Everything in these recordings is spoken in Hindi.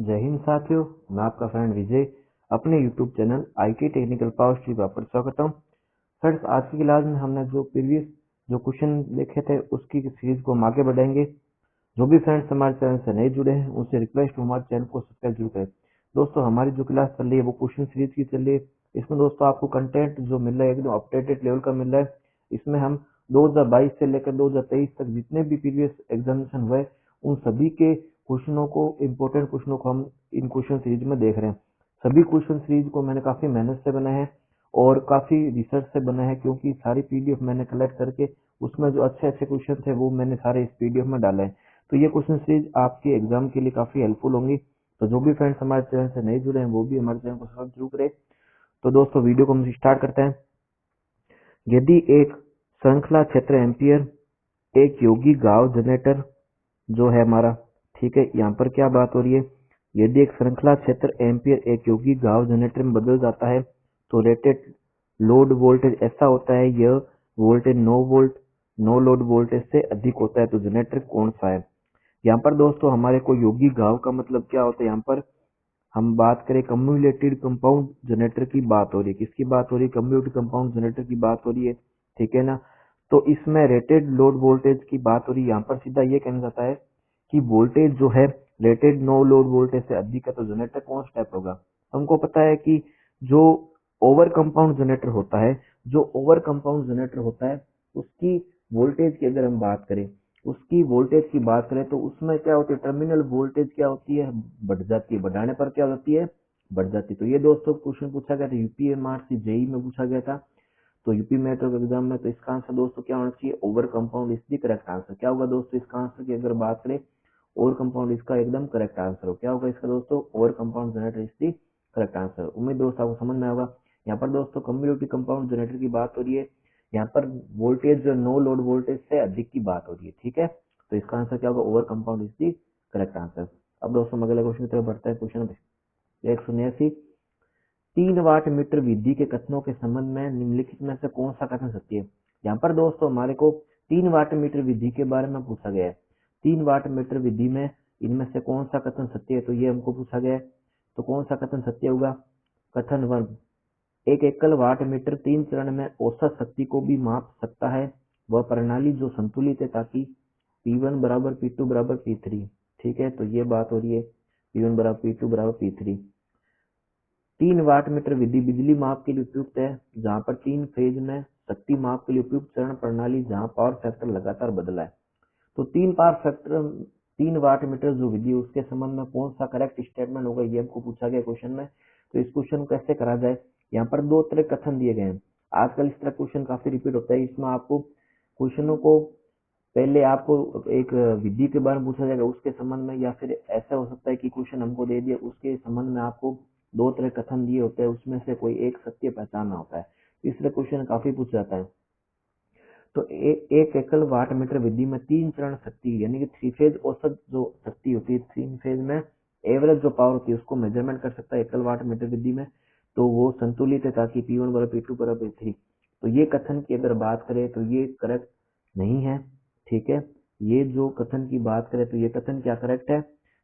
जय हिंद साथियों, मैं आपका फ्रेंड विजय अपने YouTube channel IT technical power stream पर आपका स्वागत हूँ। फ्रेंड्स, आज की क्लास में हमने जो प्रीवियस क्वेश्चन देखे थे उसकी सीरीज को हम आगे बढ़ाएंगे। जो भी फ्रेंड्स हमारे चैनल से नए जुड़े हैं उनसे रिक्वेस्ट हमारे चैनल को सब्सक्राइब जरूर करें। दोस्तों, हमारी जो क्लास चल रही है वो क्वेश्चन सीरीज की चल रही है। इसमें दोस्तों आपको कंटेंट जो मिल रहा है एकदम अपडेटेड लेवल का मिल रहा है। इसमें हम 2022 से लेकर 2023 तक जितने भी प्रीवियस एग्जामिनेशन हुए उन सभी के क्वेश्चनों को, इम्पोर्टेंट क्वेश्चनों को हम इन क्वेश्चन सीरीज में देख रहे हैं। सभी क्वेश्चन सीरीज को मैंने काफी मेहनत से बनाए हैं और काफी रिसर्च से बनाए हैं, क्योंकि सारी पीडीएफ मैंने कलेक्ट करके उसमें जो अच्छे अच्छे क्वेश्चन थे वो मैंने सारे इस पीडीएफ में डाले हैं। तो ये क्वेश्चन सीरीज आपके एग्जाम के लिए काफी हेल्पफुल होंगी। तो जो भी फ्रेंड्स हमारे चैनल से नहीं जुड़े हैं वो भी हमारे चैनल को सब्सक्राइब जरूर करें। तो दोस्तों, वीडियो को हम स्टार्ट करते हैं। यदि एक श्रृंखला क्षेत्र एम्पियर एक योगी गांव जनरेटर जो है हमारा, ठीक है, यहाँ पर क्या बात हो रही है, यदि एक श्रृंखला क्षेत्र एम्पियर एक योगी गांव जनरेटर में बदल जाता है तो रेटेड लोड वोल्टेज ऐसा होता है, यह वोल्टेज नो लोड वोल्टेज से अधिक होता है, तो जनरेटर कौन सा है। यहाँ पर दोस्तों हमारे को योगी गांव का मतलब क्या होता है, यहाँ पर हम बात करें कम्युलेटेड कंपाउंड जनरेटर की बात हो रही है। किसकी बात हो रही है? कम्युलेटेड कंपाउंड जनरेटर की बात हो रही है, ठीक है ना। तो इसमें रेटेड लोड वोल्टेज की बात हो रही है। यहाँ पर सीधा ये कहना जाता है कि वोल्टेज जो है रेटेड नो लोड वोल्टेज से अधिक है, तो जनरेटर कौन सा टाइप होगा। हमको पता है कि जो ओवर कंपाउंड जनरेटर होता है उसकी वोल्टेज की अगर हम बात करें, तो उसमें क्या होती है, टर्मिनल वोल्टेज क्या होती है, बढ़ जाती है। बढ़ाने पर क्या होती है, बढ़ जाती है। तो ये दोस्तों क्वेश्चन पूछा गया था यूपीएमआरसी जेई में पूछा गया था, तो यूपी मेट्रो एग्जाम में। तो इसका आंसर दोस्तों क्या होना चाहिए, ओवर कंपाउंड। इसकी करेक्ट आंसर क्या होगा दोस्तों, इसका आंसर की अगर बात करें ओवर कंपाउंड, इसका एकदम करेक्ट आंसर हो। क्या होगा इसका दोस्तों, ओवर कंपाउंड जनरेटर इसकी करेक्ट आंसर। उम्मीद दोस्तों आपको समझ में आएगा। यहाँ पर दोस्तों कम्युलेटिव कंपाउंड जनरेटर की बात हो रही है। यहाँ पर वोल्टेज जो नो लोड वोल्टेज से अधिक की बात हो रही है, ठीक है। तो इसका आंसर क्या होगा, over compound is the correct answer. अब दोस्तों हम अगले क्वेश्चन की तरफ बढ़ते हैं। क्वेश्चन 179, 3 वाट मीटर विधि के कथनों के संबंध में निम्नलिखित में से कौन सा कथन सत्य है। यहाँ पर दोस्तों हमारे को 3 वाट मीटर विधि के बारे में पूछा गया है। 3 वाट मीटर विधि में इनमें से कौन सा कथन सत्य है, तो ये हमको पूछा गया है। तो कौन सा कथन सत्य होगा। कथन 1, एक एकल वाट मीटर 3 चरण में औसत शक्ति को भी माप सकता है। वह प्रणाली जो संतुलित है ताकि P1 बराबर P2 बराबर P3, ठीक है। तो ये बात हो रही है P1 बराबर P2 बराबर P3। 3 वाट मीटर विधि बिजली माप के लिए उपयुक्त है जहां पर 3 फेज में शक्ति माप के लिए उपयुक्त चरण प्रणाली जहां पावर फैक्टर लगातार बदला है। तो 3 वाट मीटर जो विधि उसके संबंध में कौन सा करेक्ट स्टेटमेंट होगा, ये हमको पूछा गया क्वेश्चन में। तो इस क्वेश्चन को कैसे करा जाए, यहाँ पर 2 तरह कथन दिए गए हैं। आजकल इस तरह क्वेश्चन काफी रिपीट होता है। इसमें आपको क्वेश्चनों को पहले आपको एक विधि के बारे में पूछा जाएगा उसके संबंध में, या फिर ऐसा हो सकता है कि क्वेश्चन हमको दे दिया उसके संबंध में आपको 2 तरह कथन दिए होते हैं, उसमें से कोई एक सत्य पहचानना होता है। इसलिए क्वेश्चन काफी पूछ जाता है। तो एक एकल वाट मीटर विधि में 3 चरण शक्ति यानी कि 3 फेज औसत जो शक्ति होती है, 3 फेज में एवरेज जो पावर होती है उसको मेजरमेंट कर सकता है एकल वाट मीटर विधि में। तो वो संतुलित है ताकि P1 बराबर P2 बराबर P3। तो ये कथन की अगर बात करें तो ये करेक्ट नहीं है, ठीक है। ये जो कथन की बात करें तो ये कथन क्या करेक्ट है,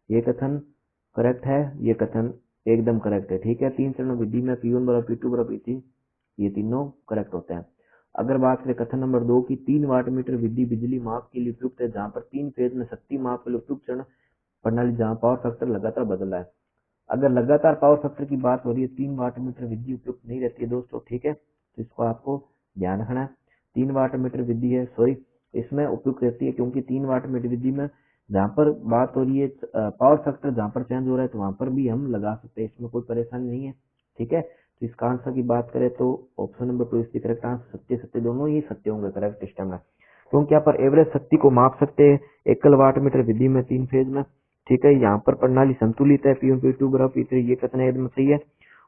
ये कथन करेक्ट है, ये कथन एकदम करेक्ट है, ठीक है। 3 चरण विधि में P1 बराबर P2 बराबर P3 ये तीनों करेक्ट होते हैं। अगर बात करें कथन नंबर 2 की 3 वाट मीटर विधि बिजली माप के लिए उपयुक्त है जहां पर 3 फेज में शक्ति माप के लिए उपयुक्त चरण प्रणाली जहां पावर फैक्टर लगातार बदला है। अगर लगातार पावर फैक्टर की बात हो रही है 3 वाट मीटर विधि उपयुक्त नहीं रहती है दोस्तों, ठीक है। तो इसको आपको ध्यान रखना है। 3 वाट मीटर विधि है, इसमें उपयुक्त रहती है क्योंकि 3 वाट मीटर विधि में जहां पर बात हो रही है पावर फैक्टर जहां पर चेंज हो रहा है तो वहां पर भी हम लगा सकते हैं, इसमें कोई परेशानी नहीं है, ठीक है। तो इसका आंसर की बात करें तो ऑप्शन नंबर 2 इसकी करेक्ट आंसर। सत्य सत्य दोनों ही सत्य होंगे करेक्ट इस टाइम में, क्योंकि यहाँ पर एवरेज शक्ति को माप सकते हैं एकल वाट मीटर विधि में 3 फेज में, ठीक है। यहाँ पर प्रणाली संतुलित है P1 P2 बराबर P3 ये कथन एकदम सही है।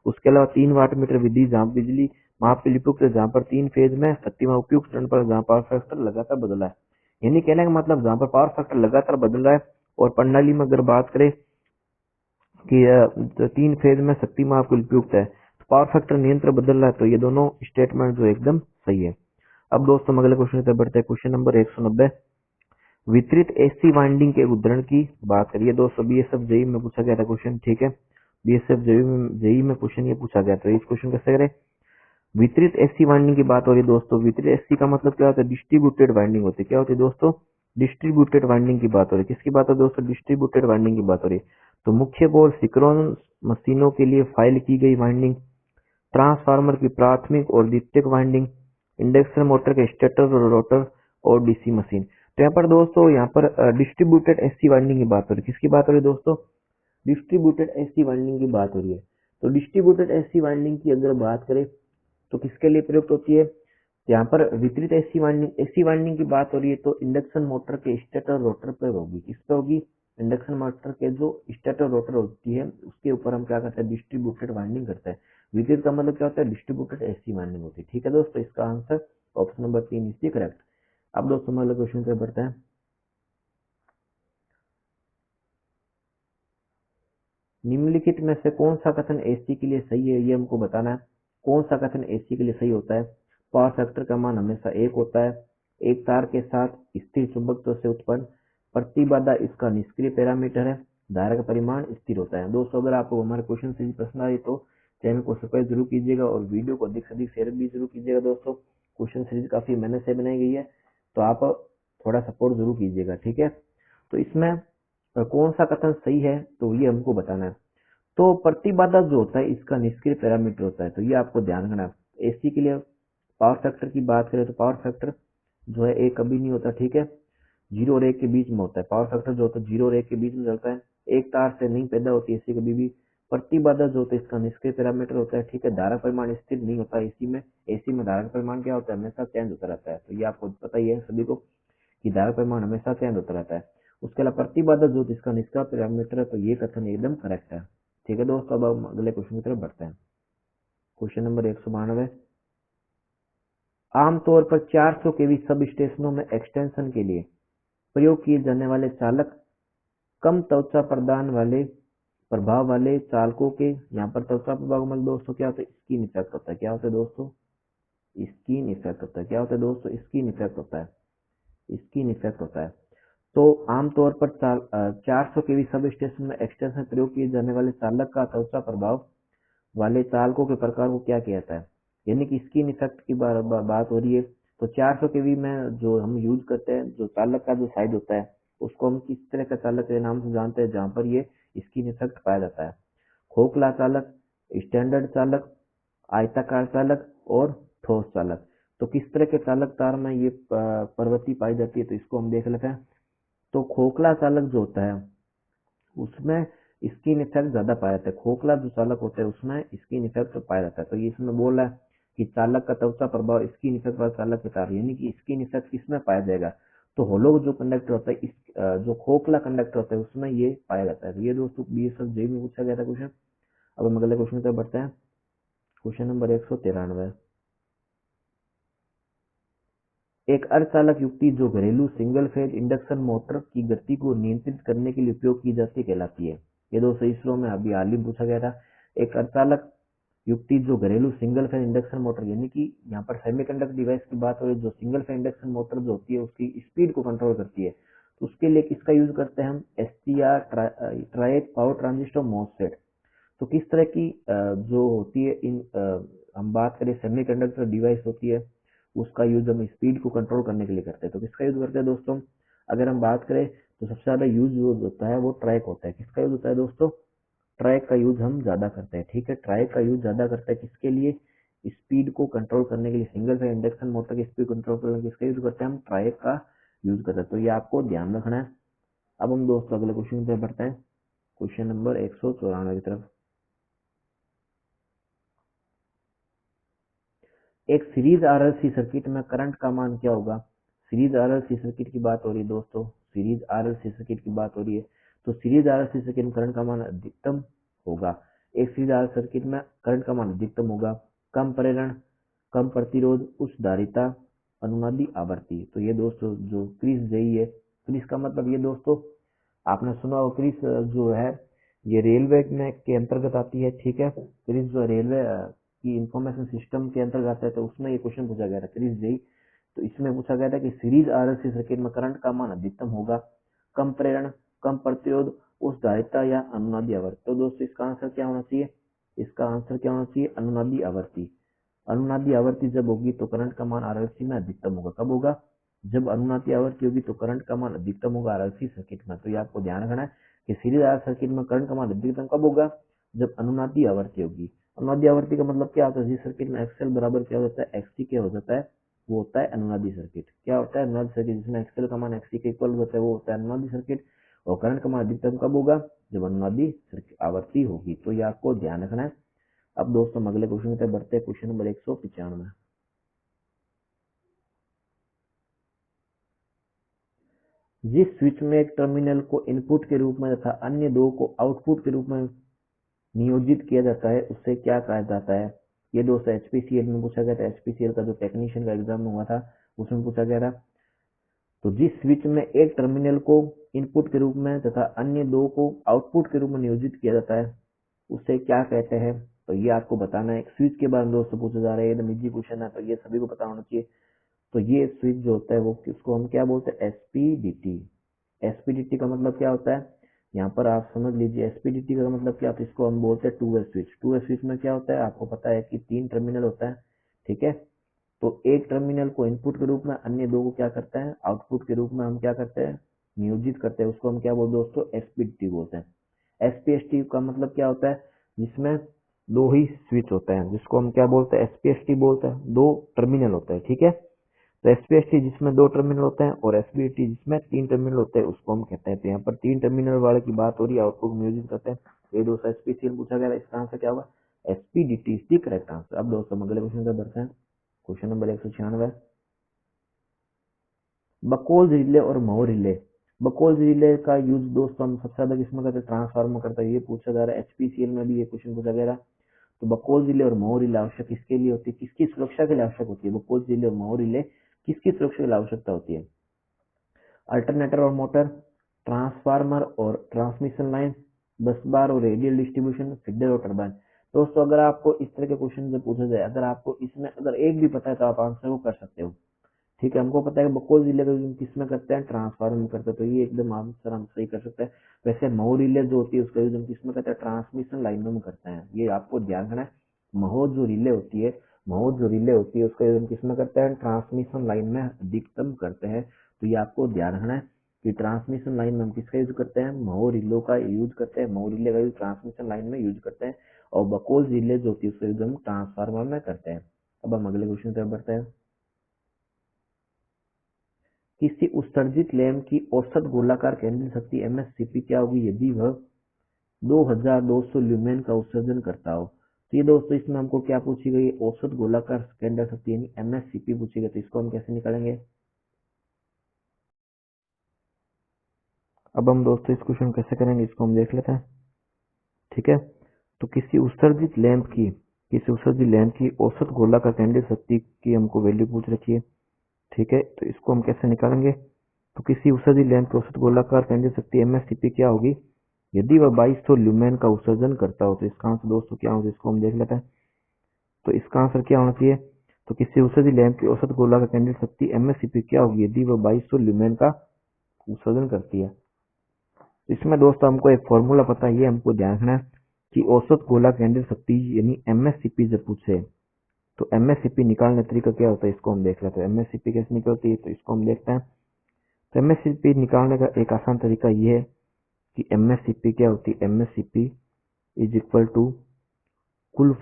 उसके अलावा 3 वाट मीटर विधि जहाँ बिजली माप के लिए उपयुक्त है जहाँ पर 3 फेज में शक्ति में उपयुक्त चरण पर जहाँ पावर फैक्टर लगातार बदला है। यानी कहने का मतलब जहाँ पर पावर फैक्टर लगातार बदल रहा है और प्रणाली में अगर बात करें कि 3 फेज में शक्ति माप के लिए उपयुक्त है तो पावर फैक्टर नियंत्रण बदल रहा है, तो ये दोनों स्टेटमेंट जो एकदम सही है। अब दोस्तों अगले क्वेश्चन पे बढ़ते हैं। क्वेश्चन नंबर 190, वितरित एसी वाइंडिंग के उदाहरण की बात करिए दोस्तों। बीएसएफ जेई में पूछा गया था क्वेश्चन, ठीक है। बीएसएफ जेई में क्वेश्चन ये पूछा गया था। इस क्वेश्चन कैसे करें, वितरित एसी वाइंडिंग की बात हो रही है दोस्तों। वितरित एसी का मतलब क्या होता है, डिस्ट्रीब्यूटेड वाइंडिंग होती है। क्या होती है दोस्तों, डिस्ट्रीब्यूटेड वाइंडिंग की बात हो रही है। किसकी बात हो दोस्तों, डिस्ट्रीब्यूटेड वाइंडिंग की बात हो रही है। तो मुख्य बोर सिंक्रोनस मशीनों के लिए फाइल की गई वाइंडिंग, ट्रांसफार्मर की प्राथमिक और द्वितीयक वाइंडिंग, इंडक्शन मोटर के स्टेटर और रोटर, और डीसी मशीन। तो यहाँ पर दोस्तों, यहाँ पर डिस्ट्रीब्यूटेड एसी वाइंडिंग की बात हो रही है। किसकी बात हो रही है दोस्तों, डिस्ट्रीब्यूटेड एसी वाइंडिंग की बात हो रही है। तो डिस्ट्रीब्यूटेड एसी वाइंडिंग की अगर बात करें तो किसके लिए प्रयुक्त होती है, यहाँ पर वितरित एसी वाइंडिंग की बात हो रही है तो इंडक्शन मोटर के स्टेटर रोटर पर होगी। किस पे होगी, इंडक्शन मोटर के जो स्टेटर रोटर होती है उसके ऊपर हम क्या करते हैं, डिस्ट्रीब्यूटेड वाइंडिंग करते हैं। वितरित का मतलब क्या होता है, डिस्ट्रीब्यूटेड एसी वाइंडिंग होती है। ठीक है दोस्तों, इसका answer option number 3 is correct. अब दोस्तों हम अगले क्वेश्चन पे बढ़ते हैं। निम्नलिखित में से कौन सा कथन एसी के लिए सही है, ये हमको बताना है। कौन सा कथन एसी के लिए सही होता है, पावर फैक्टर का मान हमेशा 1 होता है, एक तार के साथ स्थिर चुंबकत्व से उत्पन्न प्रतिबाधा इसका निष्क्रिय पैरामीटर है, धारा का परिमाण स्थिर होता है। दोस्तों अगर आपको हमारे क्वेश्चन सीरीज पसंद आई तो चैनल को सब्सक्राइब जरूर कीजिएगा और वीडियो को अधिक से अधिक शेयर भी जरूर कीजिएगा। दोस्तों क्वेश्चन सीरीज काफी मेहनत से बनाई गई है, तो आप थोड़ा सपोर्ट जरूर कीजिएगा, ठीक है। तो इसमें कौन सा कथन सही है तो ये हमको बताना है। तो प्रतिबाधा जो होता है इसका निष्क्रिय पैरामीटर होता है, तो ये आपको ध्यान रखना है। एसी के लिए पावर फैक्टर की बात करें तो पावर फैक्टर जो है एक कभी नहीं होता, ठीक है। 0 और 1 के बीच में होता है। पावर फैक्टर जो होता है 0 और 1 के बीच में चलता है, एक तार से नहीं पैदा होती एसी कभी भी। प्रतिबाधा जो होता है इसका निष्क्रिय पैरामीटर होता है, ठीक है। धारा परिमाण स्थिर नहीं होता एसी में। एसी में धारा परिमाण क्या होता है, हमेशा चेंज होता रहता है। तो ये आपको पता ही है सभी को कि धारा परिमाण हमेशा चेंज होता रहता है। उसके अलावा प्रतिबाधा जो इसका निष्क्रिय पैरामीटर है, तो ये कथन एकदम करेक्ट है। ठीक है दोस्तों, अब हम अगले क्वेश्चन की तरफ बढ़ते हैं। क्वेश्चन नंबर 192, आमतौर पर 400 केवी सब स्टेशनों में एक्सटेंशन के लिए प्रयोग किए जाने वाले चालक कम त्वचा प्रभाव वाले चालकों के, यहाँ पर त्वचा प्रभाव मतलब दोस्तों क्या होता है, स्किन इफेक्ट होता है। क्या होता है दोस्तों, स्किन इफेक्ट होता है। क्या होता है दोस्तों, स्किन इफेक्ट होता है। स्किन इफेक्ट होता है। तो आमतौर पर 400 केवी सब स्टेशन में एक्सटेंशन प्रयोग किए जाने वाले चालक का त्वचा प्रभाव वाले चालकों के प्रकार को क्या कहता है, यानी कि स्किन इफेक्ट की बात हो रही है। तो 400 केवी में जो हम यूज करते हैं, जो चालक का जो साइज होता है उसको हम किस तरह का चालक के नाम से जानते हैं, जहां पर ये स्किन इफेक्ट पाया जाता है। खोखला चालक, स्टैंडर्ड चालक, आयताकार चालक और ठोस चालक। तो किस तरह के चालक तार में ये प्रवृत्ति पाई जाती है, तो इसको हम देख लेते हैं। तो खोखला चालक जो होता है उसमें स्किन इफेक्ट ज्यादा पाया जाता है। खोखला जो चालक होता है उसमें स्किन इफेक्ट पाया जाता है। तो ये इसमें बोल रहा है कि चालक का त्वचा प्रभाव स्किन इफेक्ट वाला चालक के तार, यानी कि स्किन इफेक्ट किसमें पाया जाएगा, तो होलो जो कंडक्टर होता है जो खोखला कंडक्टर होता है उसमें ये पाया जाता है। तो ये दोस्तों बीएसएफ जेई में पूछा गया था क्वेश्चन। अब हम अगले क्वेश्चन पर बढ़ते हैं। क्वेश्चन नंबर 193, एक अर्धचालक युक्ति जो घरेलू सिंगल फेज इंडक्शन मोटर की गति को नियंत्रित करने के लिए उपयोग की जाती कहलाती है। ये दोस्तों इसरो में अभी हाल ही पूछा गया था। एक अर्धचालक युक्ति जो घरेलू सिंगल फेज इंडक्शन मोटर, यानी कि यहाँ पर सेमीकंडक्टर डिवाइस की बात हो रही है, जो सिंगल फेज इंडक्शन मोटर जो होती है उसकी स्पीड को कंट्रोल करती है, तो उसके लिए किसका यूज करते हैं हम, STR triad power transistor MOSFET. तो किस तरह की जो होती है हम बात करें सेमीकंडक्टर डिवाइस होती है, उसका यूज हम स्पीड को कंट्रोल करने के लिए करते हैं। तो किसका यूज करते हैं दोस्तों, अगर हम बात करें तो सबसे ज्यादा यूज होता है वो ट्रैक होता है। किसका यूज होता है दोस्तों, ट्रैक का यूज हम ज्यादा करते हैं, ठीक है। ट्रैक का यूज ज्यादा करते हैं किसके लिए, स्पीड को कंट्रोल करने के लिए, सिंगल फेज इंडक्शन मोटर की स्पीड कंट्रोल करने के लिए किसका यूज करते हैं, हम ट्रैक का यूज करते हैं। तो ये आपको ध्यान रखना है। अब हम दोस्तों अगले क्वेश्चन पे बढ़ते हैं, क्वेश्चन नंबर 194 की तरफ। एक सीरीज आरएलसी सर्किट में करंट का मान क्या होगा। सीरीज आरएलसी सर्किट की बात हो रही है दोस्तों, सीरीज आरएलसी सर्किट की बात हो रही है। तो सीरीज आरएलसी सर्किट में करंट का मान अधिकतम होगा। एक सीरीज आरएलसी सर्किट में करंट का मान अधिकतम होगा। कम प्रेरण, कम प्रतिरोध, उच्च धारिता, अनुनादी आवृत्ति। तो ये दोस्तों जो क्रिस जेई है, क्रिस का मतलब ये दोस्तों आपने सुना हो, क्रिस जो है ये रेलवे में के अंतर्गत आती है, ठीक है। क्रिस जो रेलवे की इंफॉर्मेशन सिस्टम के अंतर्गत आता है, तो उसमें ये क्वेश्चन पूछा गया था क्रिस जेई। तो इसमें पूछा गया था कि सीरीज आरएलसी सर्किट में करंट का मान अधिकतम होगा कम प्रेरण, कम प्रतिरोध, उच्च धारिता या अनुनादी आवृत्ति। तो दोस्तों इसका आंसर क्या होना चाहिए? इसका आंसर क्या होना चाहिए? अनुनादी आवृत्ति। अनुनादी आवृत्ति जब होगी तो करंट का मान आरएलसी में अधिकतम होगा। कब होगा? जब अनुनादी आवृत्ति होगी तो करंट का मान अधिकतम होगा आरएलसी सर्किट में। तो ये आपको ध्यान रखना है कि सीरीज आरएलसी सर्किट में करंट का मान अधिकतम कब होगा? जब अनुनादी आवृत्ति होगी। अनुनादी आवृत्ति का मतलब क्या होता है? जिस सर्किट में एक्सएल बराबर क्या होता है? एक्ससी के हो जाता है, वो होता है अनुनादी सर्किट। क्या होता है? अनुनादी सर्किट। जिसमें एक्सएल का मान एक्ससी के इक्वल होता है वो होता है अनुनादी सर्किट। और करंट का मान अधिकतम कब होगा? जब अनुनादी आवृत्ति होगी। तो ये आपको ध्यान रखना है। अब दोस्तों अगले क्वेश्चन पे बढ़ते हैं, क्वेश्चन नंबर 195। जिस स्विच में एक टर्मिनल को इनपुट के रूप में तथा अन्य दो को आउटपुट के रूप में नियोजित किया जाता है उससे क्या कहा जाता है? ये दोस्तों एचपीसीएल में पूछा गया था। एचपीसीएल का जो टेक्नीशियन का एग्जाम हुआ था उसमें पूछा गया था। तो जिस स्विच में एक टर्मिनल को इनपुट के रूप में तथा अन्य दो को आउटपुट के रूप में नियोजित किया जाता है उसे क्या कहते हैं? तो ये आपको बताना है। स्विच के बारे में दोस्तों पूछा जा रहा है, एकदम इजी क्वेश्चन है, तो ये सभी को पता होना चाहिए। तो ये स्विच जो होता है वो किसको हम क्या बोलते हैं? एसपीडीटी। एसपीडीटी का मतलब क्या होता है? यहाँ पर आप समझ लीजिए, एसपीडीटी का मतलब क्या होता है? इसको हम बोलते हैं two way switch. Two way switch में क्या होता है? आपको पता है कि 3 टर्मिनल होता है, ठीक है। तो एक टर्मिनल को इनपुट के रूप में, अन्य दो को क्या करते हैं? आउटपुट के रूप में हम क्या करते हैं? नियोजित करते हैं। उसको हम क्या बोलते हैं दोस्तों? एसपीडीटी बोलते हैं। एसपीएसटी का मतलब क्या होता है? जिसमें दो ही स्विच होते हैं, जिसको हम क्या बोलते हैं? एसपीएसटी बोलते हैं। दो टर्मिनल होते हैं, ठीक है। तो एसपीएसटी जिसमें 2 टर्मिनल होते हैं और एसपीडीटी जिसमें 3 टर्मिनल होते हैं उसको हम कहते हैं। तो यहाँ पर 3 टर्मिनल वाले की बात हो रही है, आउटपुट नियोजित करते हैं। ये दोस्तों एसपीसीएल पूछा गया, इसका आंसर क्या होगा? एसपीडीटी इज द करेक्ट आंसर। अब दोस्तों अगले क्वेश्चन पे बढ़ते हैं, क्वेश्चन नंबर 196। बकोल्स रिले और महो रिले। बकोल्स रिले का यूज दोस्तों हम सबसे ज्यादा किसमें करते हैं? ट्रांसफार्मर करता है। ये पूछा जा रहा है, एचपीसीएल में भी ये क्वेश्चन पूछा गया। तो बकोल्स रिले और महो रिले आवश्यक किसके लिए होती है? किसकी सुरक्षा के लिए आवश्यक होती है? बकोल्स रिले और महो रिले किसकी सुरक्षा के लिए आवश्यकता होती है? अल्टरनेटर और मोटर, ट्रांसफार्मर और ट्रांसमिशन लाइन, बस बार और रेडियल डिस्ट्रीब्यूशन, फीडर और टरबाइन। दोस्तों अगर आपको इस तरह के क्वेश्चन जब पूछा जाए, अगर आपको इसमें अगर एक भी पता है तो आप आंसर को कर सकते हो, ठीक है। हमको पता है कि बकोल रिले का यूज किसमें करते हैं? ट्रांसफार्मर में करते हैं, तो ये एकदम आंसर हम सही कर सकते हैं। वैसे महो रिले जो होती है उसका यूज हम किसमें करते हैं? ट्रांसमिशन लाइनों में करते हैं। ये आपको ध्यान रखना है। महो जो रिले होती है, महो जो रिले होती है उसका यूज हम किसमें करते हैं? ट्रांसमिशन लाइन में अधिकतम करते हैं। तो ये आपको ध्यान रखना है कि ट्रांसमिशन लाइन में हम किसका यूज करते हैं? महो रिले का यूज करते हैं। महो रिले का यूज ट्रांसमिशन लाइन में यूज करते हैं। और बकोल रिले जो होती है उसका यूज हम ट्रांसफार्मर में करते हैं। अब हम अगले क्वेश्चन पे बढ़ते हैं। किसी उत्सर्जित लैंप की औसत गोलाकार केंद्रीय शक्ति एमएससीपी क्या होगी यदि वह 2200 ल्यूमेन का उत्सर्जन करता हो? तो ये दोस्तों इसमें हमको क्या पूछी गई? औसत गोलाकार केंद्रीय शक्ति यानी एमएससीपी पूछी गई। तो इसको हम कैसे निकालेंगे? अब हम दोस्तों इस क्वेश्चन कैसे करेंगे इसको हम देख लेते हैं, ठीक है। तो किसी उत्सर्जित लैंप की औसत गोलाकार केंद्रीय शक्ति की हमको वैल्यू पूछ रखी है, ठीक है। तो इसको हम कैसे निकालेंगे? तो किसी उत्सर्जित लैंप की औसत गोलाकार केंद्रीय शक्ति एमएससीपी क्या होगी यदि वह 2200 ल्यूमेन का उत्सर्जन करता हो? तो इसका आंसर दोस्तों क्या होगा इसको हम देख लेते हैं। तो इसका आंसर क्या होना चाहिए? तो किसी उत्सर्जित लैंप की औसत गोलाकार केंद्रीय शक्ति एमएससीपी क्या होगी यदि वह 2200 ल्यूमेन का उत्सर्जन करती है? इसमें दोस्तों हमको एक फॉर्मूला पता है, ये हमको ध्यान रखना है कि औसत गोला केंद्रीय शक्ति यानी एमएससीपी जब पूछे तो एमएससीपी निकालने का तरीका क्या होता है इसको हम देख लेते हैं। एमएससीपी कैसे निकलती है तो इसको हम देखते हैं। तो एमएससीपी निकालने का एक आसान तरीका ये है कि एमएससीपी क्या होती है? एमएससीपी इज इक्वल टू कुल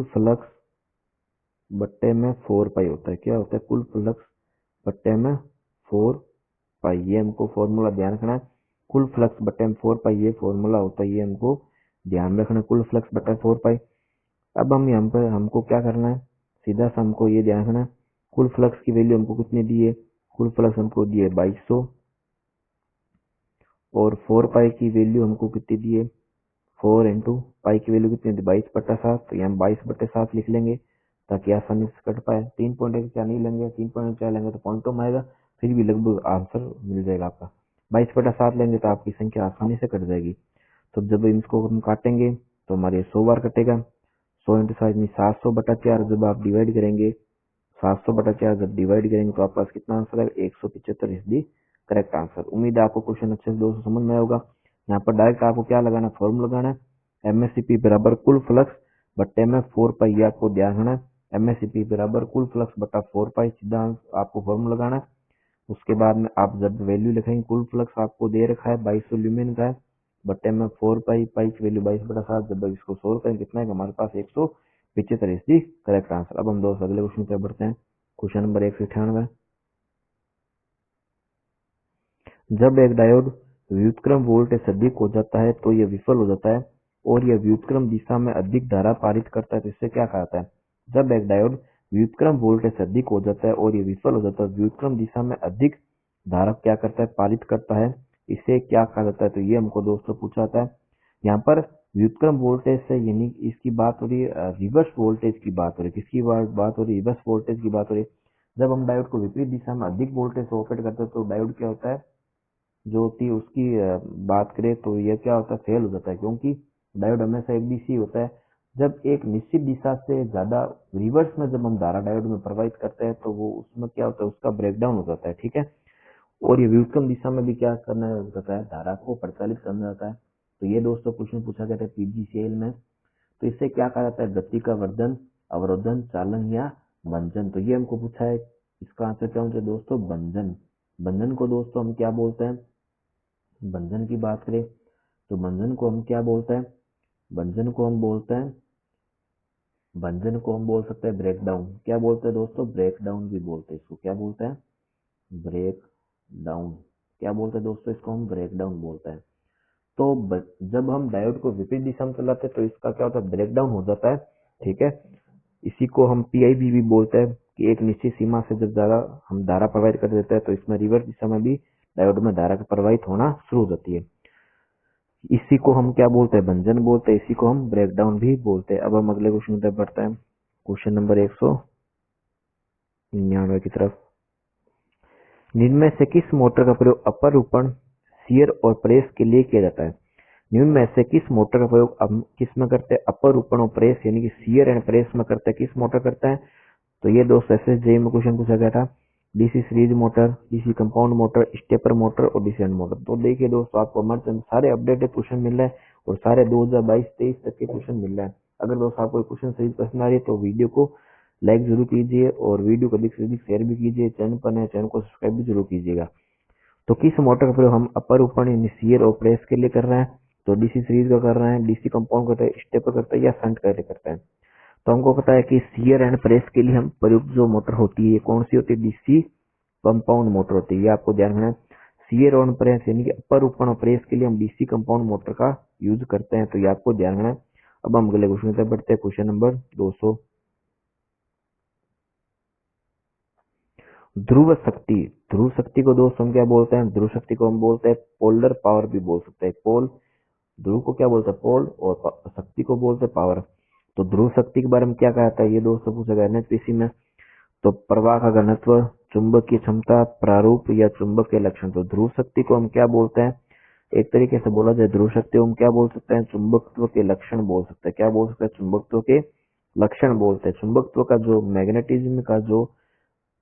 फ्लक्स बट्टे में 4 पाई होता है। क्या होता है? कुल फ्लक्स बट्टे में 4 पाई। ये हमको फॉर्मूला ध्यान रखना है। कुल फ्लक्स बट्टे में 4 पाई ये फॉर्मूला होता है, ये हमको ध्यान रखना है। कुल फ्लक्स बट्टे 4 पाई। अब हम यहाँ पर हमको क्या करना है? सीधा सा हमको ये ध्यान रखना है कुल फ्लक्स की वैल्यू हमको कितनी दी है? कुल फ्लक्स हमको दी है 2200 और 4 पाई की वैल्यू हमको कितनी दी है? 4 इंटू पाई की वैल्यू कितनी थी? 22/7। तो यहाँ 22/7 लिख लेंगे ताकि आसानी से कट पाए। 3.14 नहीं लेंगे, 3.4 लेंगे तो पॉइंटों में आएगा, फिर भी लगभग आंसर मिल जाएगा आपका। 22/7 लेंगे तो आपकी संख्या आसानी से कट जाएगी। तो जब इसको हम काटेंगे तो हमारे 100 बार कटेगा। 100 इंटू 7 यानी 700/4। जब आप डिवाइड करेंगे 700/4 जब डिवाइड करेंगे तो आपके पास कितना आंसर आएगा, 175 इज दी करेक्ट आंसर। उम्मीद है आपको क्वेश्चन अच्छे से दोस्तों समझ में आया होगा। यहाँ पर डायरेक्ट आपको क्या लगाना है, फॉर्मूला लगाना है, MSCP बराबर कुल फ्लक्स बट्टे में 4 पाई, ये आपको ध्यान रखना है। MSCP बराबर कुल फ्लक्स बटा 4 पाई, सीधा आपको फॉर्मूला लगाना है। उसके बाद में आप जब वैल्यू लिखेंगे, कुल फ्लक्स आपको दे रखा है 2200 ल्यूमेन का है, बट्टे में 4 पाई, पाई की वैल्यू 22/7, जब इसको सोल्व करेंगे कितना है हमारे पास 175 इज दी करेक्ट आंसर। अब हम दोस्त अगले क्वेश्चन पे बढ़ते हैं। क्वेश्चन नंबर 198, जब एक डायोड व्युत्क्रम वोल्टेज से अधिक हो जाता है तो यह विफल हो जाता है और यह व्युत्क्रम दिशा में अधिक धारा पारित करता है, तो इससे क्या कहा जाता है। जब एक डायोड व्युत्क्रम वोल्टेज से अधिक हो जाता है और यह विफल हो जाता है, व्युत्क्रम दिशा में अधिक धारा क्या करता है, पारित करता है, इसे क्या कहा जाता है। तो ये हमको दोस्तों पूछा जाता है। यहाँ पर व्युत्क्रम वोल्टेज से यानी इसकी बात हो रही है, रिवर्स वोल्टेज की बात हो रही है। किसकी बात हो रही है, रिवर्स वोल्टेज की बात हो रही है। जब हम डायोड को विपरीत दिशा में अधिक वोल्टेज से ऑपरेट करते हैं तो डायोड क्या होता है, जो होती है उसकी बात करें तो यह क्या होता है, फेल हो जाता है, क्योंकि डायोड हमेशा एक डीसी होता है। जब एक निश्चित दिशा से ज्यादा रिवर्स में जब हम धारा डायोड में प्रवाहित करते हैं तो वो उसमें क्या होता है, उसका ब्रेकडाउन हो जाता है, ठीक है। और ये व्युत्क्रम दिशा में भी क्या करना होता है, धारा को परिचालित करना होता है। तो ये दोस्तों क्वेश्चन पूछा गया था PGCL में। तो इससे क्या कहा जाता है, गति का वर्धन, अवरोधन, चालन या भंजन। तो ये हमको पूछा है, इसका आंसर क्या होता है दोस्तों, भंजन। भंजन को दोस्तों हम क्या बोलते हैं, भंजन की बात करें तो भंजन को हम क्या बोलते हैं, भंजन को हम बोलते हैं, भंजन को हम बोल सकते हैं ब्रेकडाउन। क्या बोलते हैं दोस्तों, ब्रेकडाउन भी बोलते हैं इसको। क्या बोलते हैं, ब्रेक डाउन। क्या बोलते हैं दोस्तों, इसको हम ब्रेकडाउन बोलते हैं। तो जब हम डायोड को विपरीत दिशा में चलाते हैं तो इसका क्या होता है, ब्रेकडाउन हो जाता है, ठीक है। इसी को हम PIV भी बोलते हैं कि एक निश्चित सीमा से जब ज्यादा हम धारा प्रवाहित कर देते हैं तो इसमें रिवर्स दिशा में भी डायोड में धारा प्रवाहित होना शुरू हो जाती है। इसी को हम क्या बोलते हैं, भंजन बोलते हैं। इसी को हम ब्रेकडाउन भी बोलते हैं। अब हम अगले क्वेश्चन पे बढ़ते हैं, क्वेश्चन नंबर 199 की तरफ। निम्न में से किस मोटर का प्रयोग अपरूपण, शियर और प्रेस के लिए किया जाता है। निम्न में से किस मोटर का प्रयोग किस में करते हैं, अपरूपण और प्रेस यानी कि शियर एंड प्रेस में करते हैं, किस मोटर करता है। तो ये दोस्त SSJ में क्वेश्चन पूछा गया था। DC series motor, DC compound motor, stepper motor और DC शंट मोटर। तो देखिए दोस्तों, आपको हमारे सारे अपडेटेड क्वेश्चन मिल रहे हैं और सारे 2022-23 तक के क्वेश्चन मिल रहे हैं। अगर दोस्तों आपको क्वेश्चन सही पसंद आ रही है तो वीडियो को लाइक जरूर कीजिए और वीडियो को अधिक से अधिक शेयर भी कीजिए। चैनल पर नए, चैनल को सब्सक्राइब भी जरूर कीजिएगा। तो किस मोटर का प्रयोग हम अपरूपण यानी शियर और प्रेस के लिए कर रहे हैं, तो DC सीरीज का कर रहे हैं, DC कंपाउंड करते हैं, स्टेपर करते हैं या शंट का करते हैं। तो हमको पता है कि शियर एंड प्रेस के लिए हम प्रयुक्त जो मोटर होती है ये कौन सी होती है, DC कंपाउंड मोटर होती है। ये आपको ध्यान रखना है। शियर और प्रेस यानी कि अपरूपण और प्रेस के लिए हम DC कंपाउंड मोटर का यूज करते हैं, तो ये आपको ध्यान रखना है। अब हम अगले क्वेश्चन पे बढ़ते हैं, क्वेश्चन नंबर 200। ध्रुव शक्ति, ध्रुव शक्ति को दोस्त हम क्या बोलते हैं, ध्रुव शक्ति को हम बोलते हैं पोलर पावर भी बोल सकते हैं। पोल, ध्रुव को क्या बोलते हैं, पोल, और शक्ति को बोलते हैं पावर। तो ध्रुव शक्ति के बारे में क्या कहता है, ये दोस्तों पूछा गया NHPC में। तो प्रवाह का घनत्व, चुंबकीय क्षमता, प्रारूप या चुंबकीय लक्षण। तो ध्रुव शक्ति को हम क्या बोलते हैं, एक तरीके से बोला जाए ध्रुव शक्ति को हम क्या बोल सकते हैं, चुंबकत्व के लक्षण बोल सकते हैं। क्या बोल सकते हैं, चुंबकत्व के लक्षण बोलते हैं। चुंबकत्व का जो मैग्नेटिज्म का जो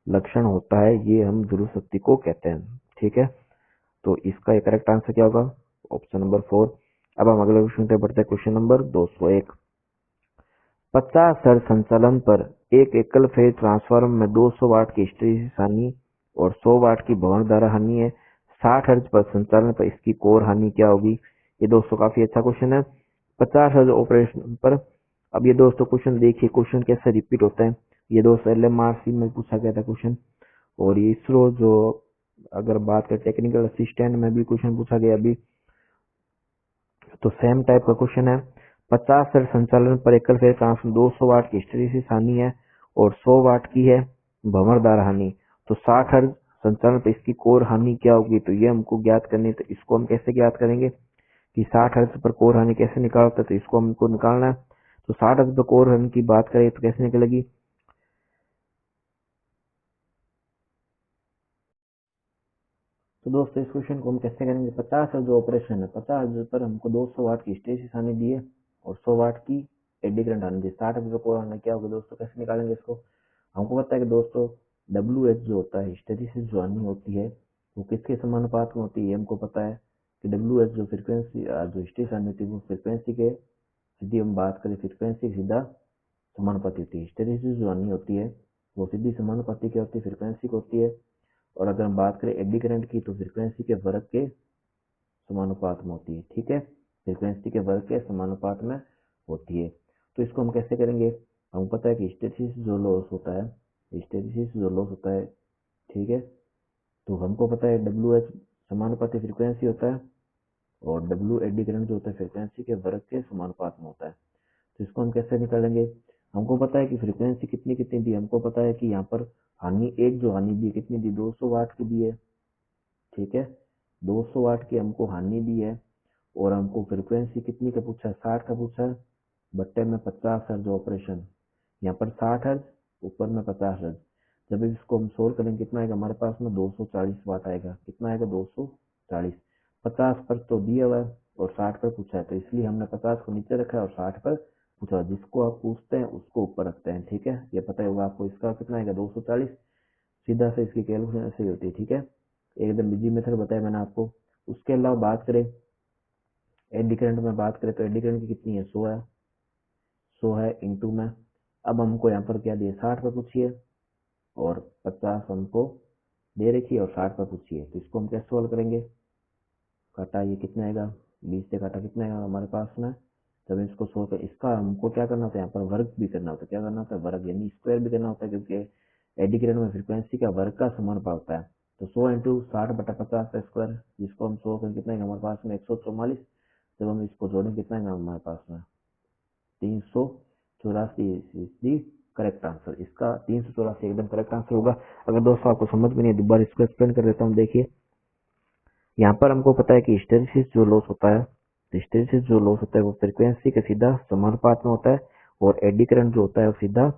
लक्षण होता है ये हम ध्रुव शक्ति को कहते हैं, ठीक है। तो इसका करेक्ट आंसर क्या होगा, ऑप्शन नंबर 4। अब हम अगले क्वेश्चन पे बढ़ते हैं, क्वेश्चन नंबर 201। 50 हर्ट्ज संचालन पर एक एकल फेज ट्रांसफार्मर में 200 वाट की हिस्टैरिसीस हानि और 100 वाट की भंवर धारा हानि है। 60 हर्ट्ज पर संचालन पर इसकी कोर हानि क्या होगी। ये दोस्तों काफी अच्छा क्वेश्चन है। 50 हर्ट्ज ऑपरेशन पर, अब ये दोस्तों क्वेश्चन देखिए, क्वेश्चन कैसे रिपीट होता है। ये दोस्तों LMRC में पूछा गया था क्वेश्चन, और ये इसरो जो अगर बात करें टेक्निकल असिस्टेंट में भी क्वेश्चन पूछा गया अभी, तो सेम टाइप का क्वेश्चन है। 50 हर्ट्ज संचालन पर एकल फेज ट्रांसफार्मर 200 वाट की हिस्टैरिसीस हानि है और 100 वाट की है भंवरधारा हानि। तो 60 हर्ट्ज संचालन पर इसकी कोर हानि क्या होगी, तो ये हमको ज्ञात करनी है। तो इसको हम कैसे ज्ञात करेंगे कि 60 हर्ट्ज पर कोर हानि कैसे निकालते हैं, तो इसको हमको निकालना है। तो 60 हर्ट्ज पर कोर हानि की बात करें तो कैसे निकलेगी। तो दोस्तों इस क्वेश्चन को हम कैसे करेंगे, 50 हर्ट्ज जो ऑपरेशन है, 50 हर्ट्ज पर हमको 200 वाट की हिस्टैरिसीस हानि दी है और 100 वाट की एडी करंट आने दी। 60 हर्ट्ज पर कोर हानि क्या होगा दोस्तों, कैसे निकालेंगे इसको। हमको पता है कि दोस्तों WH जो होता है, हिस्टैरिसीस जो हानि होती है वो किसके समानुपात में होती है, हमको पता है कि WH जो फ्रीक्वेंसी जो हिस्टैरिसीस हानि होती है वो फ्रीक्वेंसी के, सीधी हम बात करें फ्रीक्वेंसी की सीधा समानुपाती होती है। हिस्टैरिसीस जो हानि होती है वो सीधी समानुपाती क्या होती है, फ्रीक्वेंसी को होती है। और अगर हम बात करें एडी करंट की तो फ्रीक्वेंसी के वर्ग के समानुपात में होती है। ठीक है, फ्रीक्वेंसी के वर्ग के समानुपात में होती है। तो इसको हम कैसे करेंगे, हमको पता है कि हिस्टैरिसीस जो लॉस होता है, हिस्टैरिसीस जो लॉस होता है, ठीक है, तो हमको पता है WH समानुपाती फ्रीक्वेंसी होता है और W एडी करंट जो होता है फ्रीक्वेंसी के वर्ग के समानुपात में होता है। तो इसको हम कैसे निकालेंगे, हमको पता है कि फ्रीक्वेंसी कितनी कितनी दी, हमको पता है कि यहाँ पर हानि एक जो हानि दी कितनी दी, 200 वाट की दी है। ठीक है, 200 वाट की हमको हानि दी है और हमको फ्रीक्वेंसी कितनी का पूछा है, 60 का पूछा है, बट्टे में 50 हर्ज ऑपरेशन, यहाँ पर 60 हर्ज, ऊपर में 50 हर्ज। जब इसको हम सोल्व करेंगे कितना आएगा हमारे पास में, 240 वाट आएगा। कितना आएगा, 240। 50 पर तो दिया हुआ है और 60 पर पूछा है, तो इसलिए हमने 50 को नीचे रखा है और 60 पर पूछा। जिसको आप पूछते हैं उसको ऊपर रखते हैं। ठीक है, ये पता होगा आपको, इसका कितना आएगा 240। सीधा से इसकी कैलकुलेशन ऐसे ही होती है। ठीक है, एकदम इजी मेथड बताया मैंने आपको। उसके अलावा बात करें एडी करंट में, बात करें तो एडी करंट की कितनी है, 100 है। 100 है इंटू में, अब हमको यहाँ पर क्या दिए, 60 पर पूछिए और 50 हमको दे रखी है और 60 पर पूछिए। तो इसको हम कैसे सोल्व करेंगे, काटा ये कितना आएगा, 20 से काटा कितना आएगा हमारे पास में। जब इसको सोल्व कर, इसका हमको क्या करना होता है, यहाँ पर वर्ग भी करना होता है। क्या करना होता है, वर्ग यानी स्क्वायर भी करना होता है, क्योंकि एडी करंट में फ्रीक्वेंसी का वर्ग का समानुपात होता है। तो 100 इंटू 60/50 का स्क्वायर, जिसको हम सोल्व करें कितना आएगा हमारे पास में, 144। जब हम इसको जोड़ें कितना आएगा हमारे पास में, 384 करेक्ट आंसर। इसका 384 एकदम करेक्ट आंसर होगा। अगर दोस्तों आपको समझ में नहीं है, दोबारा इसको एक्सप्लेन कर देता हूँ। देखिए यहाँ पर हमको पता है कि हिस्टैरिसीस जो लॉस होता है, हिस्टैरिसीस जो लॉस होता है वो फ्रीक्वेंसी के सीधा समानुपात में होता है और एडी करंट जो होता है वो सीधा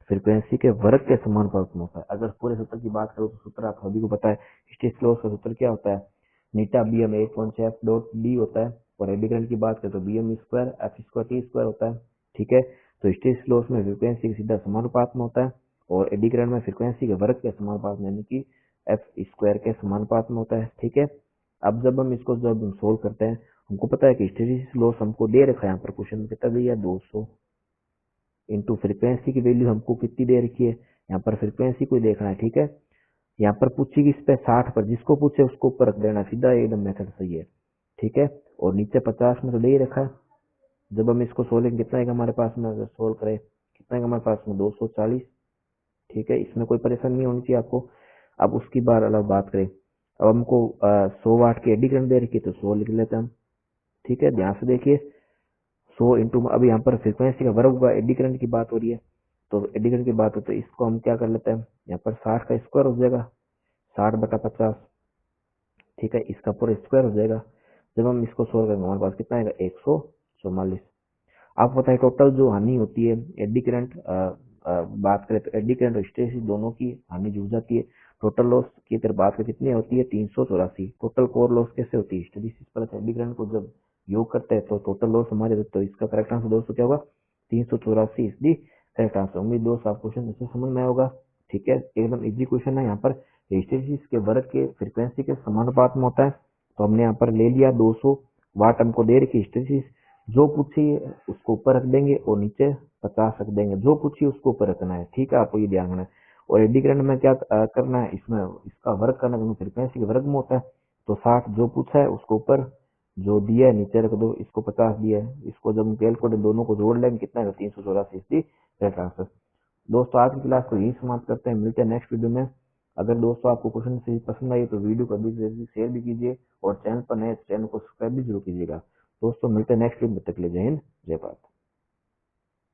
फ्रीक्वेंसी के वर्ग के समानुपात में होता है। अगर पूरे सूत्र की बात करो तो सूत्र आप सभी को पता है, हिस्टैरिसीस लॉस का सूत्र क्या होता है, नीटा BM 1/f डॉट डी होता है। और एडी करंट की बात करें तो BM square F square T square होता है। ठीक है, तो हिस्टैरिसीस लॉस में फ्रीक्वेंसी के सीधा समानुपात में होता है और एडी करंट में फ्रीक्वेंसी के वर्ग के समानुपात में, यानी कि F स्क्वायर के समानुपात में होता है। ठीक है, अब जब हम इसको जब हम सोल्व करते हैं, हमको पता है कि हिस्टैरिसीस लॉस हमको दे रखा है, यहाँ पर क्वेश्चन में कितना दिया है, 200 इंटू फ्रीक्वेंसी की वैल्यू हमको कितनी दे रखी है, यहाँ पर फ्रीक्वेंसी को देखना है। ठीक है, यहाँ पर पूछेगी इस पे 60 पर, जिसको पूछे उसको ऊपर रख देना, सीधा एकदम मेथड सही है। ठीक है, और नीचे 50 में तो दे ही रखा है। जब हम इसको सोल्व कितना आएगा हमारे पास में, अगर सोल्व करें कितना आएगा हमारे पास में, 240। ठीक है, इसमें कोई परेशानी नहीं होनी चाहिए आपको। अब उसकी बार अलग बात करें, अब हमको 100 वाट की एडी करंट दे रखी है तो 100 लिख लेते हैं हम। ठीक है, ध्यान से देखिए, 100 इंटू, अब यहाँ पर फ्रीक्वेंसी का वर्ग होगा, एडी करंट की बात हो रही है, तो एडी करंट की बात हो तो इसको हम क्या कर लेते हैं, यहाँ पर 60 का स्क्वायर हो जाएगा, 60/50। ठीक है, इसका पूरा स्क्वायर हो जाएगा। जब हम इसको सोल्व करेंगे हमारे पास कितना आएगा, 144। आपको पता है टोटल जो हानि होती है एडी करंट, बात करें तो एडी करंट और हिस्टैरिसीस दोनों की हानि जुड़ जाती है। टोटल लॉस की अगर बात करें कितनी होती है, 384। टोटल कोर लॉस कैसे होती है, हिस्टैरिसीस प्लस एडी करंट को जब योग करते हैं तो टोटल लॉस हमारे, तो इसका करेक्ट आंसर दोस्तों क्या होगा, 384 इज दी करेक्ट आंसर। उम्मीद दोस्तों आपको क्वेश्चन अच्छे समझ में आया होगा। ठीक है, एकदम इजी क्वेश्चन है। यहाँ पर हिस्टैरिसीस के वर्ग के फ्रीक्वेंसी के समानुपात में होता है, तो हमने यहाँ पर ले लिया 200 वाट हमको दे रखी हिस्टैरिसीस, जो पूछिए उसको ऊपर रख देंगे और नीचे 50 रख देंगे, जो पूछिए उसको ऊपर रखना है। ठीक है, आपको ये ध्यान रखना है। और एडी करंट में क्या करना है, इसमें इसका वर्ग करना है, फ्रीक्वेंसी के वर्ग में होता है, तो 60 जो पूछा है उसको ऊपर, जो दिया है नीचे रख दो। इसको 50 दिया है, इसको जब हम कैलकुलेटर दोनों को जोड़ लेंगे कितना है, 384 इसकी करेक्ट आंसर। दोस्तों आज की क्लास को यही समाप्त करते हैं, मिलते हैं नेक्स्ट वीडियो में। अगर दोस्तों आपको क्वेश्चन से पसंद आई तो वीडियो को अधिक से अधिक शेयर भी कीजिए और चैनल पर नए चैनल को सब्सक्राइब भी जरूर कीजिएगा। दोस्तों मिलते हैं नेक्स्ट वीडियो में, तब तक के लिए जय हिंद जय भारत।